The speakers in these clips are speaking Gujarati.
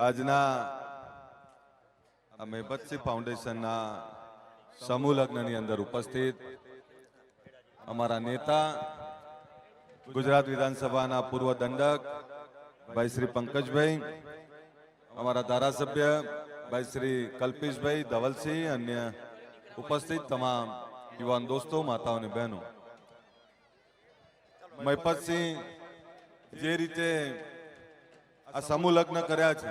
આજના મેહબતસિંહ ફાઉન્ડેશનના સમૂહ લગ્નની અંદર ઉપસ્થિત અમારા નેતા ગુજરાત વિધાનસભાના પૂર્વ દંડક ભાઈ શ્રી પંકજભાઈ, અમારા ધારાસભ્ય ભાઈ શ્રી કલ્પેશભાઈ ધવલસિંહ, અન્ય ઉપસ્થિત તમામ યુવાન દોસ્તો, માતાઓ અને બહેનો, મહેપતસિંહ જે રીતે આ સમૂહ લગ્ન કર્યા છે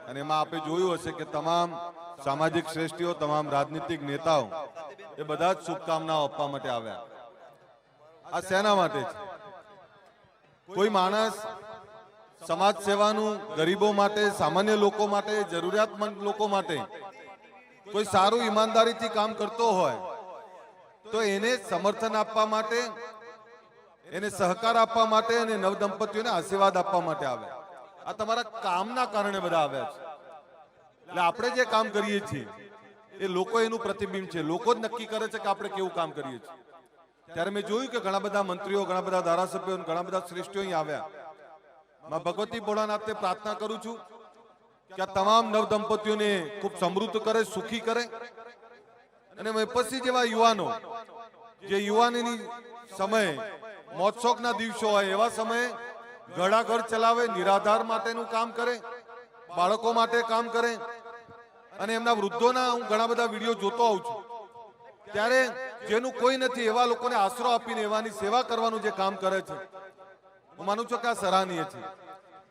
અને એમાં આપણે જોયું હશે કે તમામ સામાજિક શ્રેષ્ઠીઓ, તમામ રાજનીતિક નેતાઓ એ બધા જ શુભકામનાઓ આપવા માટે આવ્યા. આ શેના માટે છે? કોઈ માણસ સમાજ સેવાનું ગરીબો માટે, સામાન્ય લોકો માટે, જરૂરિયાતમંદ લોકો માટે કોઈ સારું ઈમાનદારીથી કામ કરતો હોય તો એને સમર્થન આપવા માટે, એને સહકાર આપવા માટે અને નવદંપતીઓને આશીર્વાદ આપવા માટે આવ્યા. આ તમારા કામના કારણે બધા આવ્યા છે. એટલે આપણે જે કામ કરીએ છીએ એ લોકો એનું પ્રતિબિંબ છે. લોકો જ નક્કી કરે છે કે આપણે કેવું કામ કરીએ છીએ. ત્યારે મેં જોયું કે ઘણા બધા મંત્રીઓ, ઘણા બધા ધારાસભ્યો, ઘણા બધા શ્રેષ્ઠીઓ અહીં આવ્યા. માં ભગવતી ભોળાનાથને પ્રાર્થના કરું છું કે આ તમામ નવદંપતીઓને ખૂબ સમૃદ્ધ કરે, સુખી કરે. અને પછી જેવા યુવાનો જે યુવાનીની સમયે મોજશોખના દિવસો હોય એવા સમયે ઘર ચલાવે, નિરાધાર માટેનું કામ કરે, બાળકો માટે કામ કરે. અને એમના વૃદ્ધોના હું ઘણા બધા વિડીયો જોતો આવું છું. ત્યારે જેનું કોઈ નથી એવા લોકોને આશરો આપીને એવાની સેવા કરવાનું જે કામ કરે છે, હું માનું છું કે આ સરાહનીય છે.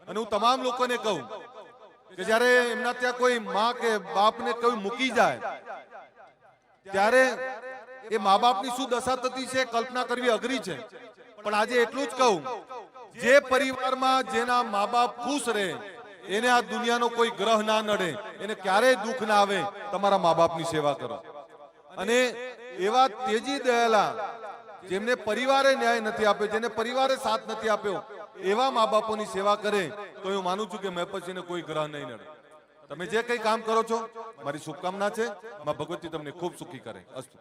અને હું તમામ લોકોને કહું કે જ્યારે એમના ત્યાં કોઈ માં કે બાપને કોઈ મૂકી જાય ત્યારે એ મા બાપની શું દશા થતી છે કલ્પના કરવી અઘરી છે. પણ આજે એટલું જ કહું, જે પરિવારમાં જેના મા બાપ ખુશ રહે એને આ દુનિયાનો કોઈ ગ્રહ ના નડે, એને ક્યારેય દુઃખ ના આવે. તમારા મા બાપની સેવા કરો. અને એવા તેજી દયાલા જેમને પરિવારે ન્યાય નથી આપ્યો, જેને પરિવારે સાથ નથી આપ્યો, એવા મા બાપોની સેવા કરે તો હું માનું છું કે મેપસીને કોઈ ગ્રહ નહીં નડે. તમે જે કંઈ કામ કરો છો મારી શુભકામના છે. માં ભગવતી તમને ખૂબ સુખી કરે. અસ્તુ.